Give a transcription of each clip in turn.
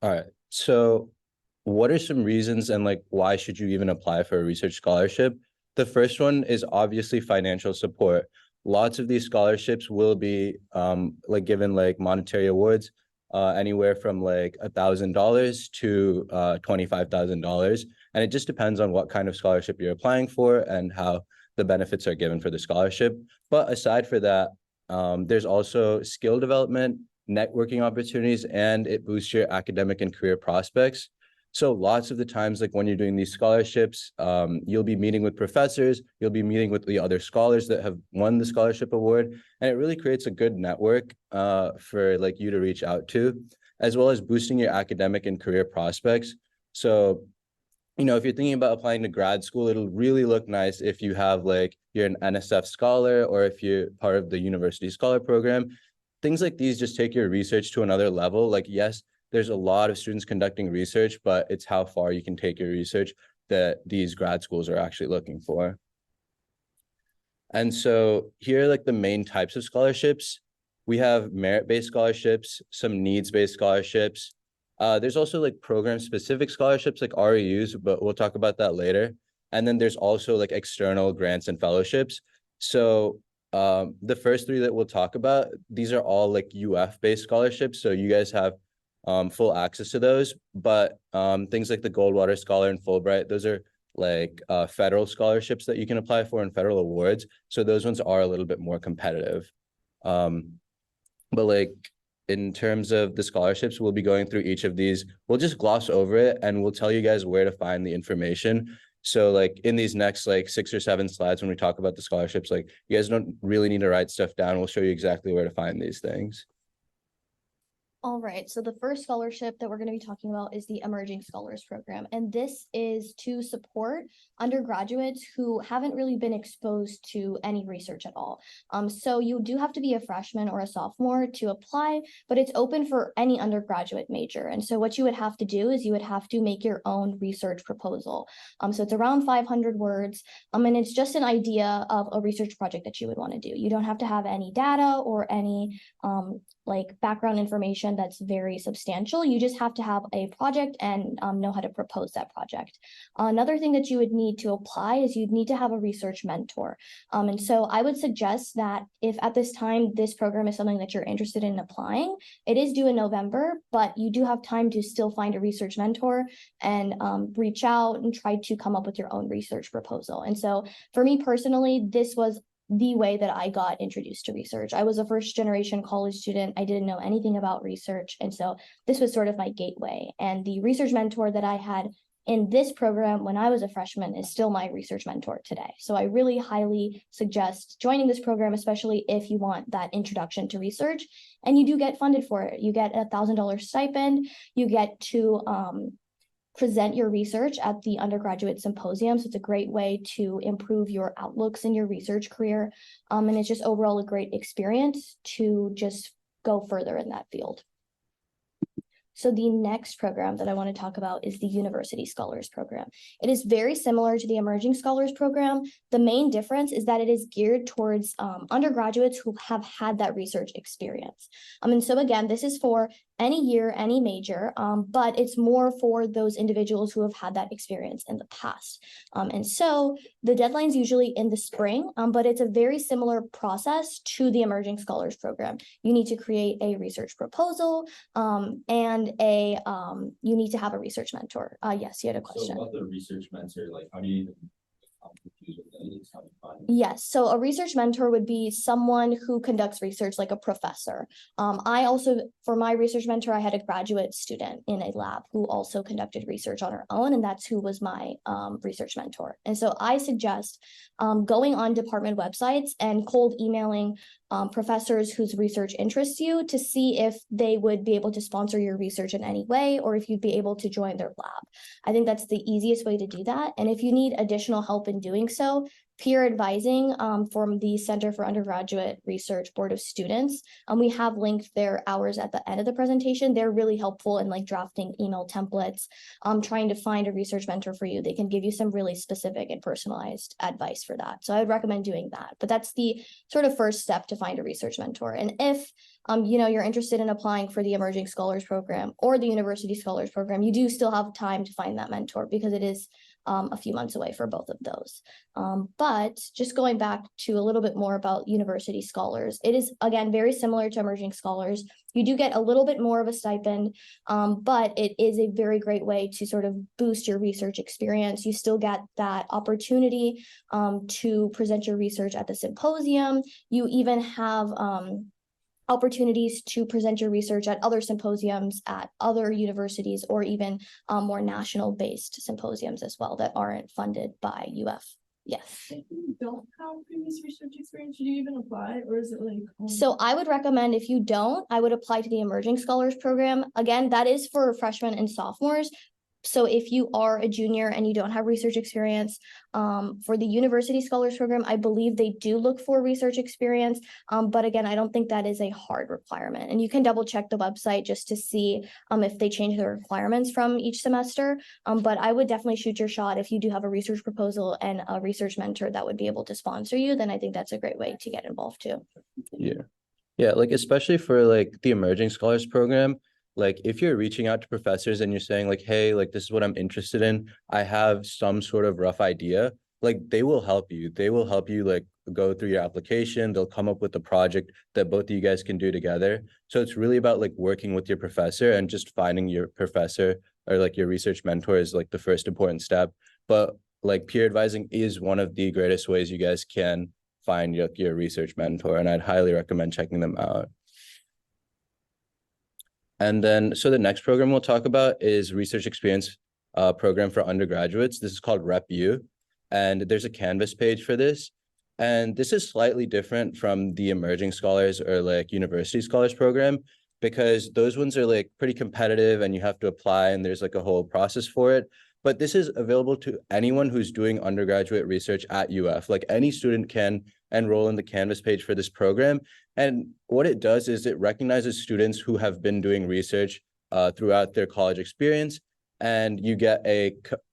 All right. So what are some reasons and like why should you even apply for a research scholarship? The first one is obviously financial support. Lots of these scholarships will be like given like monetary awards, anywhere from like $1,000 to $25,000. And it just depends on what kind of scholarship you're applying for and how the benefits are given for the scholarship. But aside for that, there's also skill development, networking opportunities, and it boosts your academic and career prospects. So lots of the times, like when you're doing these scholarships, you'll be meeting with professors, you'll be meeting with the other scholars that have won the scholarship award, and it really creates a good network for like you to reach out to, as well as boosting your academic and career prospects. So, you know, if you're thinking about applying to grad school, it'll really look nice if you have like you're an NSF scholar or if you're part of the university scholar program. Things like these just take your research to another level. Like, yes, there's a lot of students conducting research, but it's how far you can take your research that these grad schools are actually looking for. And so here are like the main types of scholarships. We have merit-based scholarships, some needs-based scholarships. There's also like program-specific scholarships like REUs, but we'll talk about that later. And then there's also like external grants and fellowships. So the first three that we'll talk about, these are all like UF-based scholarships. So you guys have full access to those. But things like the Goldwater Scholar and Fulbright, those are like federal scholarships that you can apply for and federal awards. So those ones are a little bit more competitive. But like in terms of the scholarships, we'll be going through each of these. We'll just gloss over it and we'll tell you guys where to find the information. So like in these next like 6 or 7 slides, when we talk about the scholarships, like you guys don't really need to write stuff down. We'll show you exactly where to find these things. All right, so the first scholarship that we're going to be talking about is the Emerging Scholars Program, and this is to support undergraduates who haven't really been exposed to any research at all. So you do have to be a freshman or a sophomore to apply, but it's open for any undergraduate major. And so what you would have to do is you would have to make your own research proposal. So it's around 500 words, and it's just an idea of a research project that you would want to do. You don't have to have any data or any like background information that's very substantial. You just have to have a project and know how to propose that project. Another thing that you would need to apply is you'd need to have a research mentor. And so I would suggest that if at this time this program is something that you're interested in applying, it is due in November, but you do have time to still find a research mentor and reach out and try to come up with your own research proposal. And so for me personally, this was the way that I got introduced to research. I was a first generation college student. I didn't know anything about research. And so this was sort of my gateway. And the research mentor that I had in this program when I was a freshman is still my research mentor today. So I really highly suggest joining this program, especially if you want that introduction to research. And you do get funded for it. You get $1,000 stipend. You get to present your research at the undergraduate symposium. So it's a great way to improve your outlooks in your research career. And it's just overall a great experience to just go further in that field. So the next program that I want to talk about is the University Scholars Program. It is very similar to the Emerging Scholars Program. The main difference is that it is geared towards undergraduates who have had that research experience. And so again, this is for any year, any major, but it's more for those individuals who have had that experience in the past. And so the deadline's usually in the spring, but it's a very similar process to the Emerging Scholars Program. You need to create a research proposal and you need to have a research mentor. Yes, you had a question. So about the research mentor, like how do you even Yes, so a research mentor would be someone who conducts research like a professor. I also, for my research mentor, I had a graduate student in a lab who also conducted research on her own, and that's who was my research mentor. And so I suggest going on department websites and cold emailing professors whose research interests you to see if they would be able to sponsor your research in any way, or if you'd be able to join their lab. I think that's the easiest way to do that. And if you need additional help in doing so, peer advising from the Center for Undergraduate Research Board of Students. We have linked their hours at the end of the presentation. They're really helpful in like drafting email templates, trying to find a research mentor for you. They can give you some really specific and personalized advice for that. So I would recommend doing that. But that's the sort of first step to find a research mentor. And if you're interested in applying for the Emerging Scholars Program or the University Scholars Program, you do still have time to find that mentor because it is a few months away for both of those. But just going back to a little bit more about University Scholars, it is, again, very similar to Emerging Scholars. You do get a little bit more of a stipend, but it is a very great way to sort of boost your research experience. You still get that opportunity to present your research at the symposium. You even have opportunities to present your research at other symposiums at other universities, or even more national based symposiums as well that aren't funded by UF. Yes. If you don't have previous research experience, should you even apply, or is it like? So I would recommend, if you don't, I would apply to the Emerging Scholars Program. Again, that is for freshmen and sophomores. So if you are a junior and you don't have research experience, for the University Scholars Program, I believe they do look for research experience. But again, I don't think that is a hard requirement. And you can double check the website just to see if they change the requirements from each semester. But I would definitely shoot your shot. If you do have a research proposal and a research mentor that would be able to sponsor you, then I think that's a great way to get involved too. Yeah, like especially for like the Emerging Scholars Program, like if you're reaching out to professors and you're saying like, hey, like this is what I'm interested in, I have some sort of rough idea, like they will help you. They will help you like go through your application. They'll come up with a project that both of you guys can do together. So it's really about like working with your professor, and just finding your professor or like your research mentor is like the first important step. But like peer advising is one of the greatest ways you guys can find your research mentor, and I'd highly recommend checking them out. And then, so the next program we'll talk about is research experience program for undergraduates. This is called RepU, and there's a Canvas page for this. And this is slightly different from the Emerging Scholars or like University Scholars Program, because those ones are like pretty competitive and you have to apply and there's like a whole process for it. But this is available to anyone who's doing undergraduate research at UF. Like any student can enroll in the Canvas page for this program. And what it does is it recognizes students who have been doing research throughout their college experience, and you get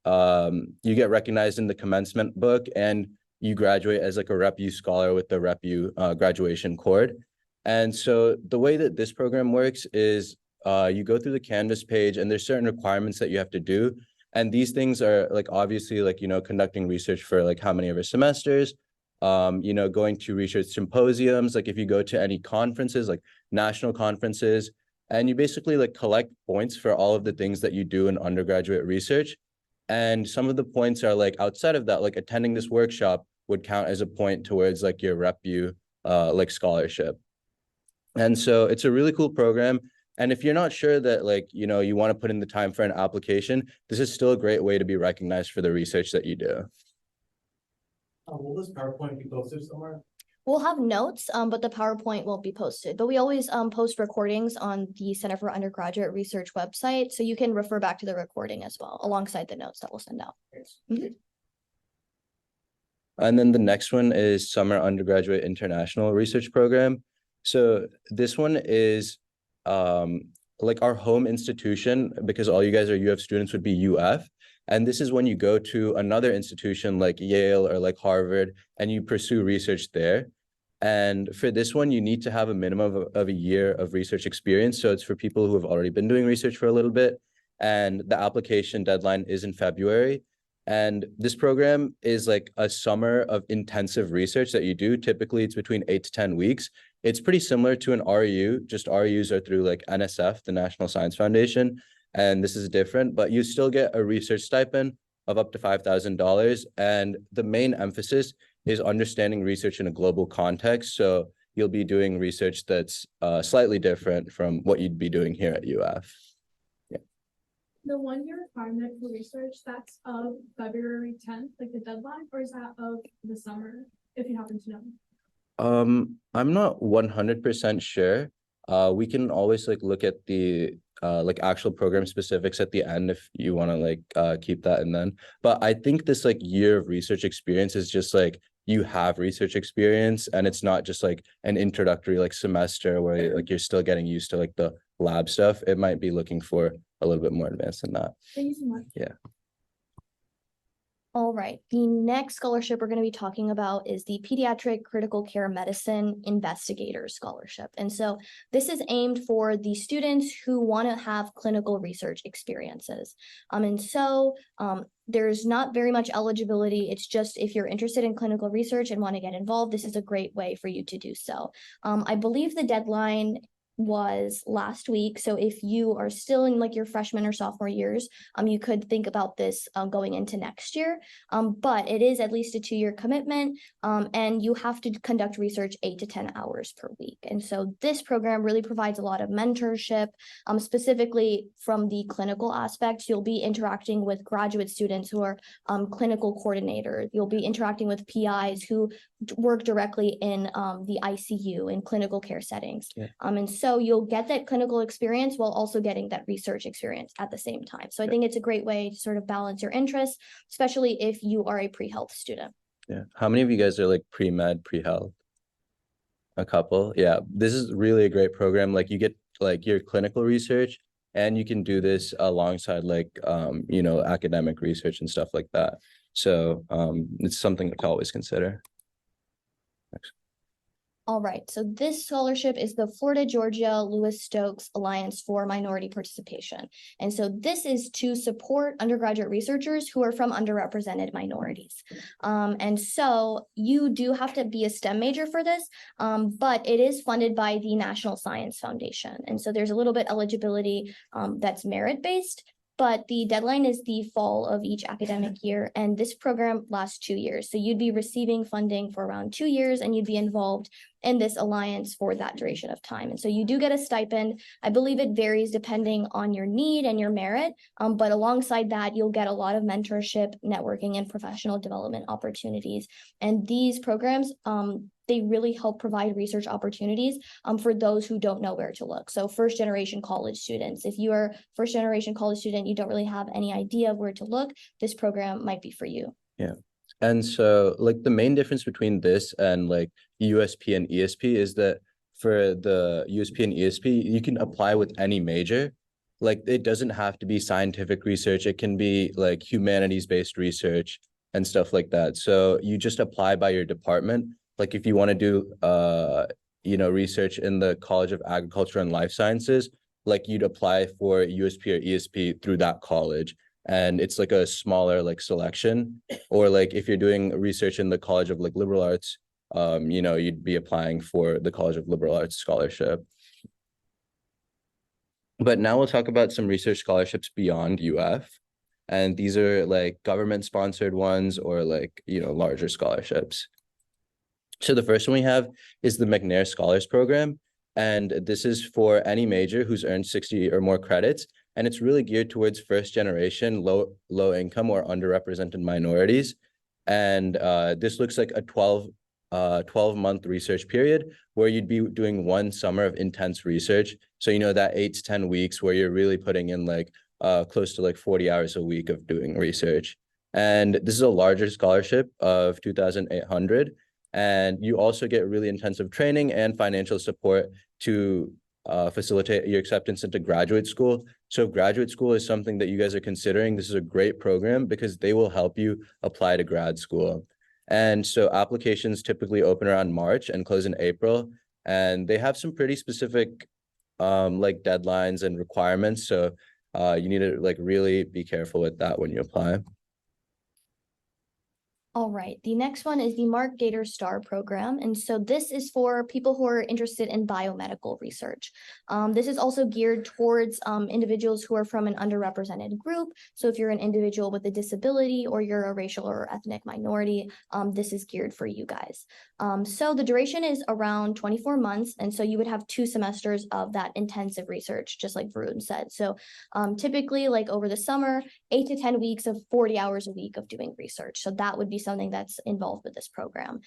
recognized in the commencement book, and you graduate as like a RepU scholar with the RepU graduation cord. And so the way that this program works is you go through the Canvas page, and there's certain requirements that you have to do. And these things are like obviously like, conducting research for like how many of our semesters, going to research symposiums, like if you go to any conferences, like national conferences, and you basically like collect points for all of the things that you do in undergraduate research. And some of the points are like outside of that, like attending this workshop would count as a point towards like your RepU like scholarship. And so it's a really cool program. And if you're not sure that like, you want to put in the time for an application, this is still a great way to be recognized for the research that you do. Will this PowerPoint be posted somewhere? We'll have notes, but the PowerPoint won't be posted. But we always post recordings on the Center for Undergraduate Research website, so you can refer back to the recording as well, alongside the notes that we'll send out. And then the next one is Summer Undergraduate International Research Program. So this one is like our home institution, because all you guys are UF students, would be UF. And this is when you go to another institution like Yale or like Harvard, and you pursue research there. And for this one, you need to have a minimum of a year of research experience. So it's for people who have already been doing research for a little bit. And the application deadline is in February. And this program is like a summer of intensive research that you do. Typically, it's between 8 to 10 weeks. It's pretty similar to an RU, just RUs are through like NSF, the National Science Foundation. And this is different, but you still get a research stipend of up to $5,000. And the main emphasis is understanding research in a global context. So you'll be doing research that's slightly different from what you'd be doing here at UF. The 1-year requirement for research, that's of February 10th, like the deadline, or is that of the summer, if you happen to know? I'm not 100% sure. We can always like look at the like actual program specifics at the end if you want to like keep that in then. But I think this like year of research experience is just like you have research experience and it's not just like an introductory like semester where like you're still getting used to like the lab stuff. It might be looking for a little bit more advanced than that. Thank you so much. All right, the next scholarship we're going to be talking about is the Pediatric Critical Care Medicine Investigator Scholarship. And so this is aimed for the students who want to have clinical research experiences. There's not very much eligibility. It's just if you're interested in clinical research and want to get involved, this is a great way for you to do so. I believe the deadline was last week. So if you are still in like your freshman or sophomore years, you could think about this going into next year. But it is at least a 2-year commitment, and you have to conduct research 8 to 10 hours per week. And so this program really provides a lot of mentorship, specifically from the clinical aspect. You'll be interacting with graduate students who are clinical coordinators. You'll be interacting with PIs who work directly in the ICU in clinical care settings. And so you'll get that clinical experience while also getting that research experience at the same time. So I think it's a great way to sort of balance your interests, especially if you are a pre-health student. Yeah. How many of you guys are like pre-med, pre-health? A couple. Yeah. This is really a great program. Like you get like your clinical research and you can do this alongside like you know, academic research and stuff like that. So it's something to always consider. All right, so this scholarship is the Florida Georgia Lewis Stokes Alliance for Minority Participation. And so this is to support undergraduate researchers who are from underrepresented minorities. And so you do have to be a STEM major for this, but it is funded by the National Science Foundation. And so there's a little bit eligibility that's merit-based, but the deadline is the fall of each academic year, and this program lasts 2 years. So you'd be receiving funding for around 2 years, and you'd be involved in this alliance for that duration of time. And so you do get a stipend. I believe it varies depending on your need and your merit, but alongside that, you'll get a lot of mentorship, networking, and professional development opportunities. And these programs, they really help provide research opportunities for those who don't know where to look. So first generation college students, if you are first generation college student, you don't really have any idea of where to look, this program might be for you. Yeah. And so like the main difference between this and like USP and ESP is that for the USP and ESP, you can apply with any major. Like it doesn't have to be scientific research. It can be like humanities-based research and stuff like that. So you just apply by your department. Like if you want to do you know, research in the College of Agriculture and Life Sciences, like you'd apply for USP or ESP through that college. And it's like a smaller like selection. Or like if you're doing research in the College of like Liberal Arts, you know, you'd be applying for the College of Liberal Arts scholarship. But now we'll talk about some research scholarships beyond UF. And these are like government sponsored ones or like, you know, larger scholarships. So the first one we have is the McNair Scholars Program. And this is for any major who's earned 60 or more credits. And it's really geared towards first generation, low income or underrepresented minorities. And this looks like a 12-month research period where you'd be doing 1 summer of intense research. So, you know, that 8 to 10 weeks where you're really putting in like close to like 40 hours a week of doing research. And this is a larger scholarship of 2,800. And you also get really intensive training and financial support to facilitate your acceptance into graduate school. So if graduate school is something that you guys are considering, this is a great program because they will help you apply to grad school. And so applications typically open around March and close in April. And they have some pretty specific like deadlines and requirements. So you need to like really be careful with that when you apply. All right, the next one is the Mark Gator STAR program. And so this is for people who are interested in biomedical research. This is also geared towards individuals who are from an underrepresented group. So if you're an individual with a disability or you're a racial or ethnic minority, this is geared for you guys. So the duration is around 24 months. And so you would have 2 semesters of that intensive research, just like Varun said. So typically like over the summer, 8 to 10 weeks of 40 hours a week of doing research. So that would be something that's involved with this program.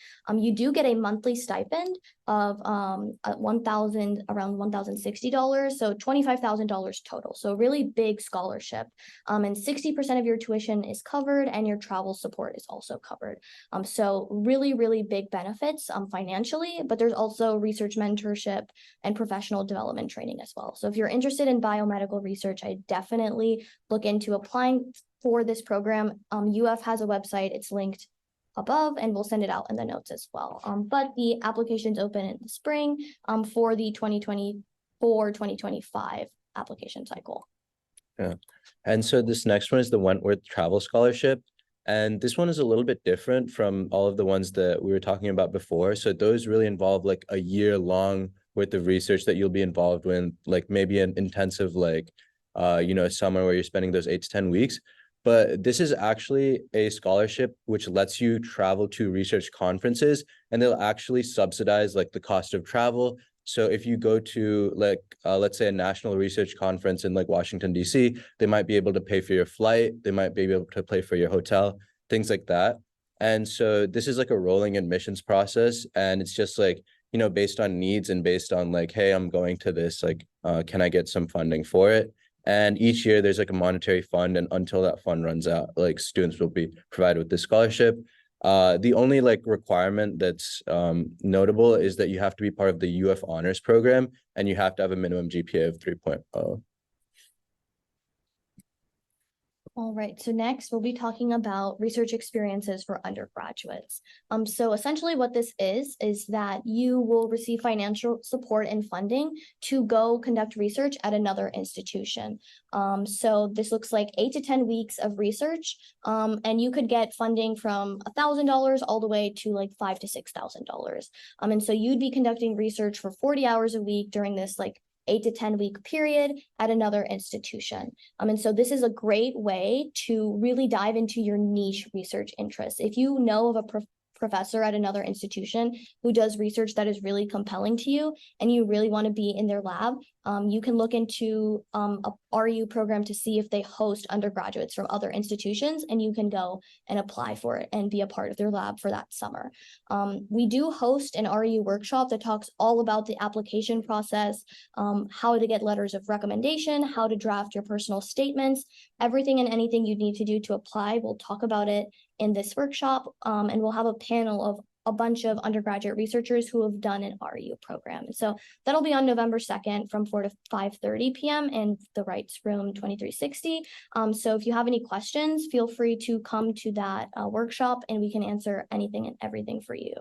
You do get a monthly stipend of around $1,060, so $25,000 total. So really big scholarship. And 60% of your tuition is covered and your travel support is also covered. So really, really big benefits financially, but there's also research mentorship and professional development training as well. So if you're interested in biomedical research, I definitely look into applying for this program. UF has a website, it's linked above, and we'll send it out in the notes as well. But the application's open in the spring for the 2024-2025 application cycle. Yeah. And so this next one is the Wentworth Travel Scholarship. And this one is a little bit different from all of the ones that we were talking about before. So those really involve like a year long worth of research that you'll be involved with, like maybe an intensive, like, summer where you're spending those 8 to 10 weeks. But this is actually a scholarship which lets you travel to research conferences, and they'll actually subsidize like the cost of travel. So if you go to like, let's say a national research conference in like Washington, D.C., they might be able to pay for your flight. They might be able to pay for your hotel, things like that. And so this is like a rolling admissions process. And it's just like, based on needs and based on like, hey, I'm going to this, like, can I get some funding for it? And each year there's like a monetary fund, and until that fund runs out, like students will be provided with this scholarship. The only like requirement that's notable is that you have to be part of the UF honors program, and you have to have a minimum GPA of 3.0. All right, so next we'll be talking about research experiences for undergraduates. So essentially what this is that you will receive financial support and funding to go conduct research at another institution. So this looks like 8 to 10 weeks of research, and you could get funding from $1,000 all the way to like $5,000 to $6,000. And so you'd be conducting research for 40 hours a week during this like 8 to 10 week period at another institution. And so this is a great way to really dive into your niche research interests. If you know of a professor at another institution who does research that is really compelling to you and you really want to be in their lab, you can look into a RU program to see if they host undergraduates from other institutions, and you can go and apply for it and be a part of their lab for that summer. We do host an RU workshop that talks all about the application process, how to get letters of recommendation, how to draft your personal statements, everything and anything you need to do to apply. We'll talk about it in this workshop, and we'll have a panel of a bunch of undergraduate researchers who have done an RU program. So that'll be on November 2nd from 4 to 5:30 p.m. in the Rights Room 2360. So if you have any questions, feel free to come to that workshop and we can answer anything and everything for you.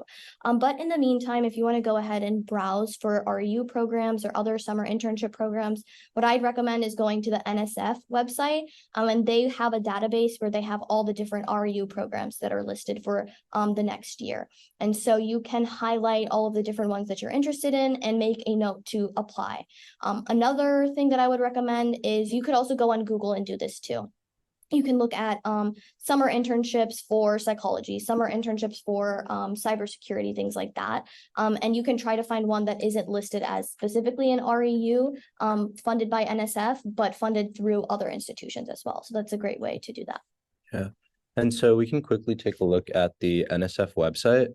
But in the meantime, if you want to go ahead and browse for RU programs or other summer internship programs, what I'd recommend is going to the NSF website, and they have a database where they have all the different RU programs that are listed for the next year. And so you can highlight all of the different ones that you're interested in and make a note to apply. Another thing that I would recommend is you could also go on Google and do this too. You can look at summer internships for psychology, summer internships for cybersecurity, things like that. And you can try to find one that isn't listed as specifically an REU funded by NSF, but funded through other institutions as well. So that's a great way to do that. Yeah. And so we can quickly take a look at the NSF website.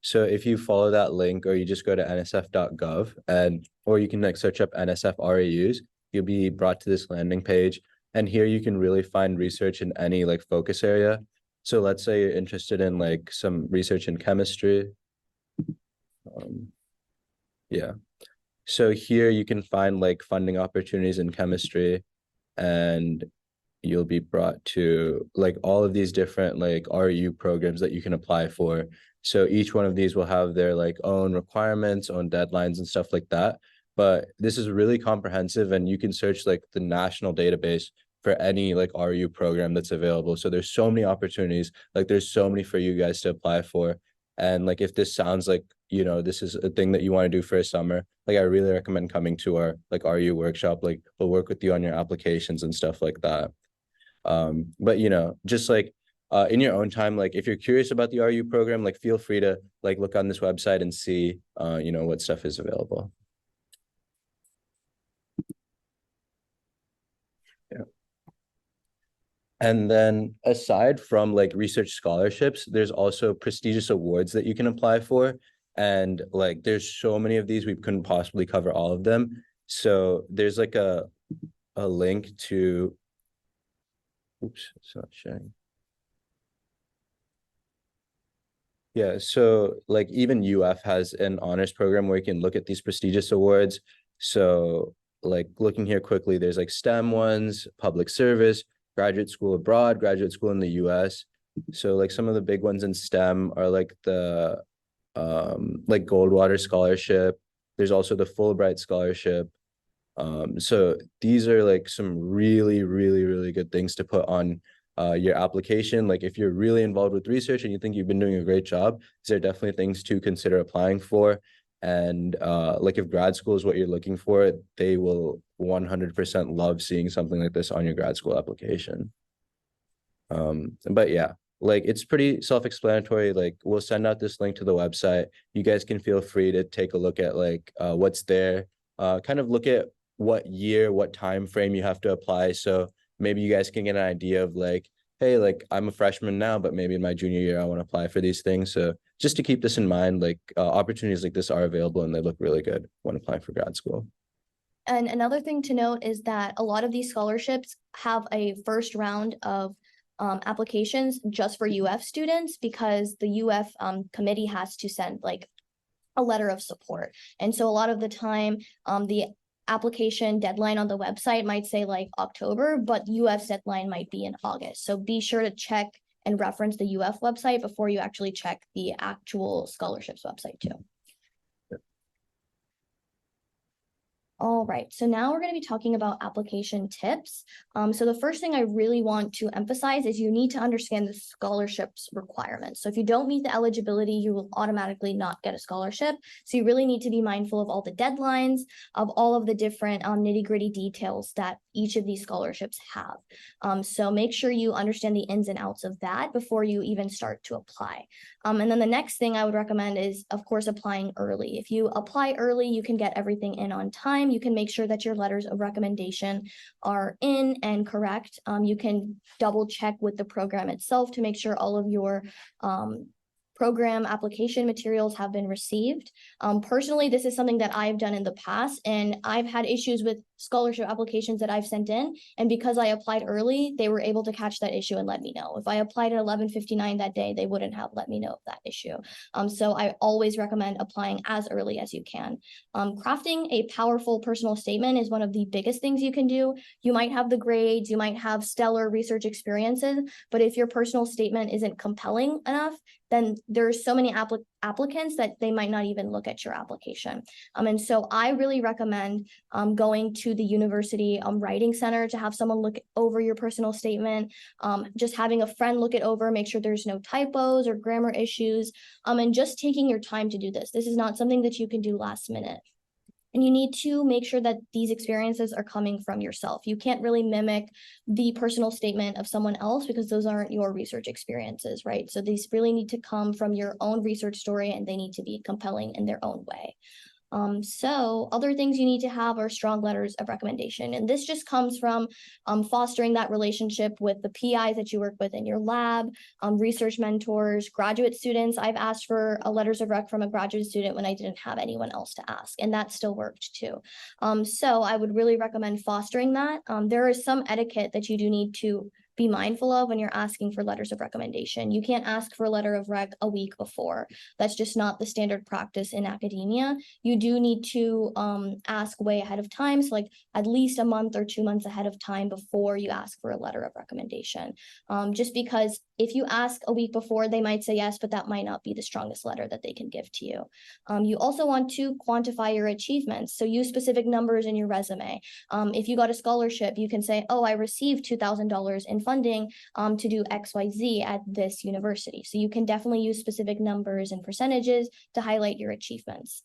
So if you follow that link, or you just go to nsf.gov, or you can like search up NSF REUs, you'll be brought to this landing page. And here you can really find research in any like focus area. So let's say you're interested in like some research in chemistry. Yeah. So here you can find like funding opportunities in chemistry, and you'll be brought to like all of these different like RU programs that you can apply for. So each one of these will have their like own requirements, own deadlines and stuff like that. But this is really comprehensive, and you can search like the national database for any like RU program that's available. So there's so many opportunities, like there's so many for you guys to apply for. And like if this sounds like, this is a thing that you want to do for a summer, like I really recommend coming to our like RU workshop. Like we'll work with you on your applications and stuff like that. But just like in your own time, like if you're curious about the RU program, like feel free to like look on this website and see what stuff is available. Yeah. And then aside from like research scholarships, there's also prestigious awards that you can apply for. And like there's so many of these, we couldn't possibly cover all of them. So there's like a link to, oops, it's not showing. Yeah, so like even UF has an honors program where you can look at these prestigious awards. So like looking here quickly, there's like STEM ones, public service, graduate school abroad, graduate school in the US. So like some of the big ones in STEM are like Goldwater Scholarship. There's also the Fulbright Scholarship. So these are like some really, really, really good things to put on your application. Like if you're really involved with research and you think you've been doing a great job, these are definitely things to consider applying for. And like if grad school is what you're looking for, they will 100% love seeing something like this on your grad school application. But yeah, like it's pretty self-explanatory. Like we'll send out this link to the website. You guys can feel free to take a look at like what's there. Kind of look at what year, what time frame you have to apply. So maybe you guys can get an idea of like, hey, like I'm a freshman now, but maybe in my junior year I want to apply for these things. So just to keep this in mind, like opportunities like this are available and they look really good when applying for grad school. And another thing to note is that a lot of these scholarships have a first round of applications just for UF students because the UF committee has to send like a letter of support. And so a lot of the time, the application deadline on the website might say like October, but UF's deadline might be in August. So be sure to check and reference the UF website before you actually check the actual scholarships website too. All right, so now we're going to be talking about application tips. So the first thing I really want to emphasize is you need to understand the scholarships requirements. So if you don't meet the eligibility, you will automatically not get a scholarship. So you really need to be mindful of all the deadlines, of all of the different nitty-gritty details that each of these scholarships have. So make sure you understand the ins and outs of that before you even start to apply. And then the next thing I would recommend is, of course, applying early. If you apply early, you can get everything in on time. You can make sure that your letters of recommendation are in and correct. You can double check with the program itself to make sure all of your program application materials have been received. Personally, this is something that I've done in the past, and I've had issues with scholarship applications that I've sent in. And because I applied early, they were able to catch that issue and let me know. If I applied at 11:59 that day, they wouldn't have let me know of that issue. So I always recommend applying as early as you can. Crafting a powerful personal statement is one of the biggest things you can do. You might have the grades, you might have stellar research experiences, but if your personal statement isn't compelling enough, then there's so many applicants that they might not even look at your application. And so I really recommend going to the university writing center to have someone look over your personal statement, just having a friend look it over, make sure there's no typos or grammar issues, and just taking your time to do this. This is not something that you can do last minute. And you need to make sure that these experiences are coming from yourself. You can't really mimic the personal statement of someone else because those aren't your research experiences, right? So these really need to come from your own research story and they need to be compelling in their own way. So other things you need to have are strong letters of recommendation. And this just comes from fostering that relationship with the PIs that you work with in your lab, research mentors, graduate students. I've asked for letters of rec from a graduate student when I didn't have anyone else to ask, and that still worked too. So I would really recommend fostering that. There is some etiquette that you do need to be mindful of when you're asking for letters of recommendation. You can't ask for a letter of rec a week before. That's just not the standard practice in academia. You do need to ask way ahead of time, so like at least a month or 2 months ahead of time before you ask for a letter of recommendation. Just because if you ask a week before, they might say yes, but that might not be the strongest letter that they can give to you. You also want to quantify your achievements. So use specific numbers in your resume. If you got a scholarship, you can say, oh, I received $2,000 in funding to do XYZ at this university. So you can definitely use specific numbers and percentages to highlight your achievements.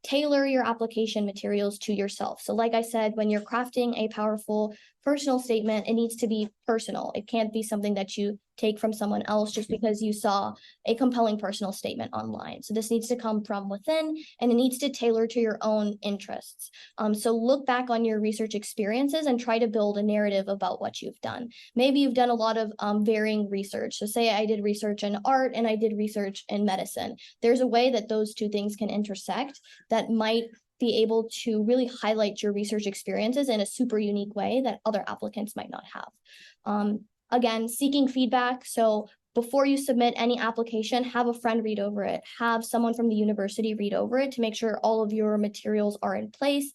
Tailor your application materials to yourself. So like I said, when you're crafting a powerful personal statement, it needs to be personal. It can't be something that you take from someone else just because you saw a compelling personal statement online. So this needs to come from within, and it needs to tailor to your own interests. So look back on your research experiences and try to build a narrative about what you've done. Maybe you've done a lot of varying research. So say I did research in art and I did research in medicine. There's a way that those two things can intersect that might be able to really highlight your research experiences in a super unique way that other applicants might not have. Again, seeking feedback. So before you submit any application, have a friend read over it, have someone from the university read over it to make sure all of your materials are in place,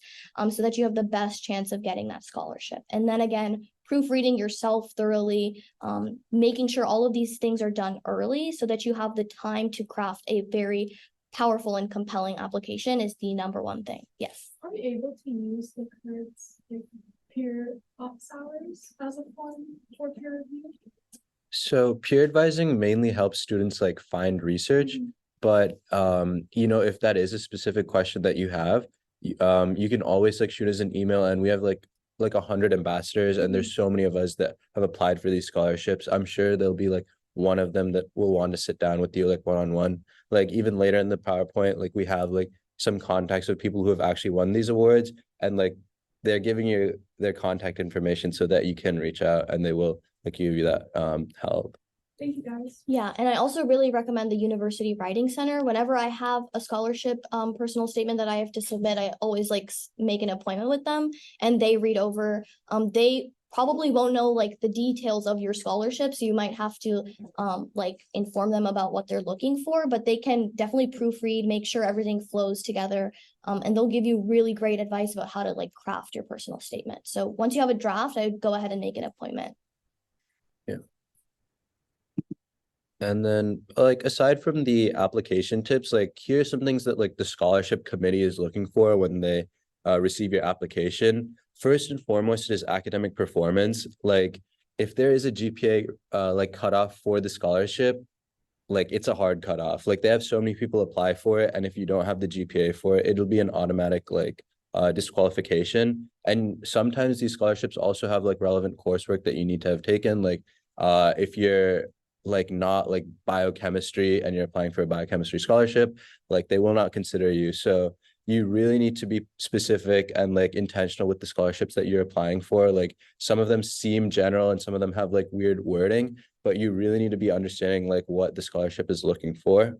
so that you have the best chance of getting that scholarship. And then again, proofreading yourself thoroughly, making sure all of these things are done early so that you have the time to craft a very powerful and compelling application is the number one thing. Yes. Are we able to use the CURBS like peer ops hours as a form for peer review? So peer advising mainly helps students like find research, but you know, if that is a specific question that you have, you can always like shoot us an email, and we have like 100 ambassadors, and there's so many of us that have applied for these scholarships. I'm sure there'll be like one of them that will want to sit down with you like one-on-one. Like even later in the PowerPoint, like we have like some contacts with people who have actually won these awards, and like they're giving you their contact information so that you can reach out and they will like give you that help. Thank you, guys. Yeah, and I also really recommend the University Writing Center. Whenever I have a scholarship personal statement that I have to submit, I always like make an appointment with them, and they read over. They probably won't know like the details of your scholarship, so you might have to like inform them about what they're looking for, but they can definitely proofread, make sure everything flows together, and they'll give you really great advice about how to like craft your personal statement. So once you have a draft, I would go ahead and make an appointment. Yeah. And then like aside from the application tips, like here's some things that like the scholarship committee is looking for when they receive your application. First and foremost is academic performance. Like if there is a GPA like cutoff for the scholarship, like it's a hard cutoff. Like they have so many people apply for it, and if you don't have the GPA for it, it'll be an automatic like disqualification. And sometimes these scholarships also have like relevant coursework that you need to have taken. Like if you're like not like biochemistry and you're applying for a biochemistry scholarship, like they will not consider you. So you really need to be specific and like intentional with the scholarships that you're applying for. Like some of them seem general and some of them have like weird wording, but you really need to be understanding like what the scholarship is looking for.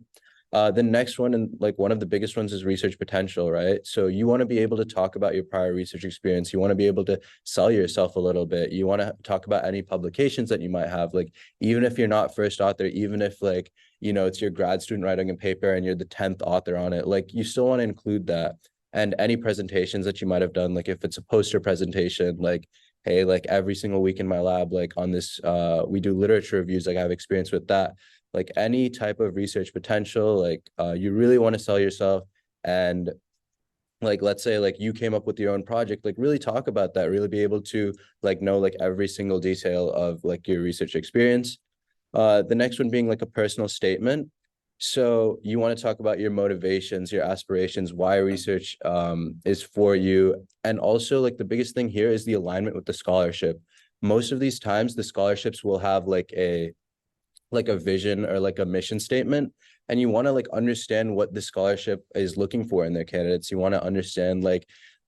The next one, and like one of the biggest ones, is research potential, right? So you want to be able to talk about your prior research experience. You want to be able to sell yourself a little bit. You want to talk about any publications that you might have, like even if you're not first author, even if like, you know, it's your grad student writing a paper and you're the 10th author on it, like you still want to include that. And any presentations that you might have done, like if it's a poster presentation, like, hey, like every single week in my lab, like on this, we do literature reviews, like I have experience with that. Like any type of research potential, like you really want to sell yourself. And like let's say like you came up with your own project, like really talk about that, really be able to like know like every single detail of like your research experience. The next one being like a personal statement. So you want to talk about your motivations, your aspirations, why research is for you. And also like the biggest thing here is the alignment with the scholarship. Most of these times the scholarships will have like a vision or like a mission statement, and you want to like understand what the scholarship is looking for in their candidates. You want to understand like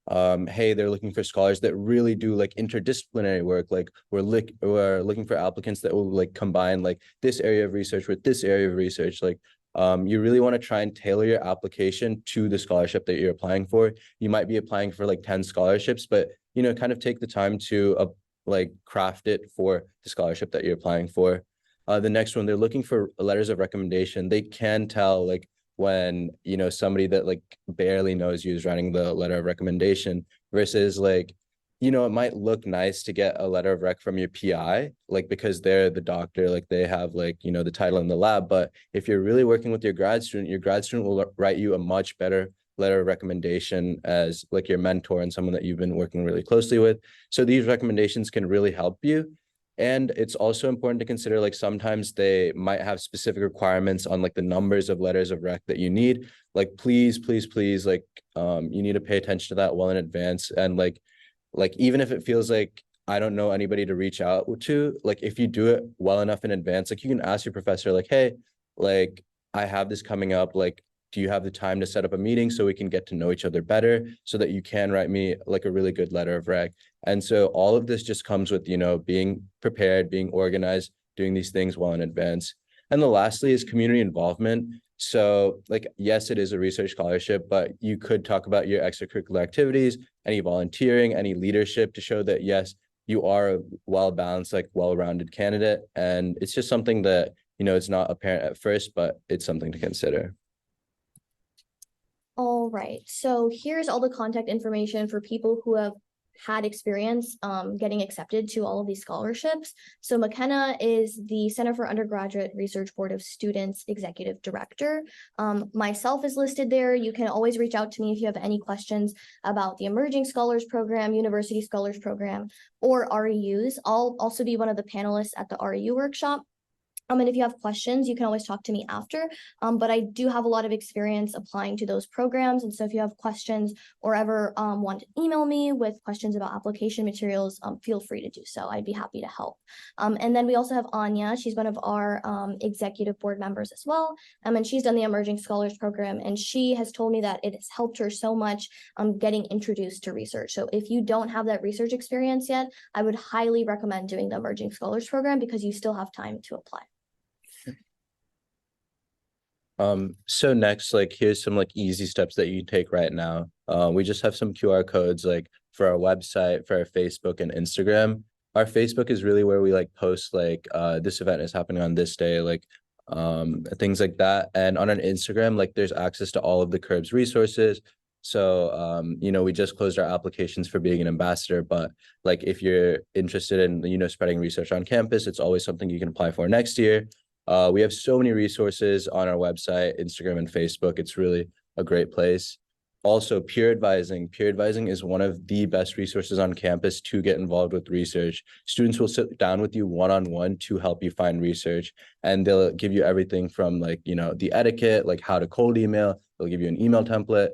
hey, they're looking for scholars that really do like interdisciplinary work. Like we're looking for applicants that will like combine like this area of research with this area of research. Like you really want to try and tailor your application to the scholarship that you're applying for. You might be applying for like 10 scholarships, but you know, kind of take the time to like craft it for the scholarship that you're applying for. The next one, they're looking for letters of recommendation. They can tell like when, you know, somebody that like barely knows you is writing the letter of recommendation versus like, you know, it might look nice to get a letter of rec from your PI, like because they're the doctor, like they have like, you know, the title in the lab. But if you're really working with your grad student will write you a much better letter of recommendation as like your mentor and someone that you've been working really closely with. So these recommendations can really help you. And it's also important to consider like sometimes they might have specific requirements on like the numbers of letters of rec that you need. Like please like you need to pay attention to that well in advance. And like even if it feels like I don't know anybody to reach out to, like if you do it well enough in advance, like you can ask your professor, like, hey, like I have this coming up, like, do you have the time to set up a meeting so we can get to know each other better so that you can write me like a really good letter of rec? And so all of this just comes with, being prepared, being organized, doing these things well in advance. And the lastly is community involvement. So like, yes, it is a research scholarship, but you could talk about your extracurricular activities, any volunteering, any leadership to show that, yes, you are a well-balanced, like well-rounded candidate. And it's just something that, it's not apparent at first, but it's something to consider. All right, so here's all the contact information for people who have had experience getting accepted to all of these scholarships. So McKenna is the Center for Undergraduate Research Board of Students Executive Director. Myself is listed there. You can always reach out to me if you have any questions about the Emerging Scholars Program, University Scholars Program, or REUs. I'll also be one of the panelists at the REU workshop. And if you have questions, you can always talk to me after. But I do have a lot of experience applying to those programs. And so if you have questions or ever want to email me with questions about application materials, feel free to do so. I'd be happy to help. And then we also have Anya. She's one of our executive board members as well. And she's done the Emerging Scholars Program. And she has told me that it has helped her so much getting introduced to research. So if you don't have that research experience yet, I would highly recommend doing the Emerging Scholars Program because you still have time to apply. So next, like here's some like easy steps that you take right now. We just have some QR codes like for our website, for our Facebook and Instagram. Our Facebook is really where we like post like this event is happening on this day, like things like that. And on an Instagram, like there's access to all of the CURBS resources. So we just closed our applications for being an ambassador, but like if you're interested in spreading research on campus, it's always something you can apply for next year. We have so many resources on our website, Instagram, and Facebook. It's really a great place. Also, peer advising. Peer advising is one of the best resources on campus to get involved with research. Students will sit down with you one-on-one to help you find research, and they'll give you everything from like, the etiquette, like how to cold email. They'll give you an email template.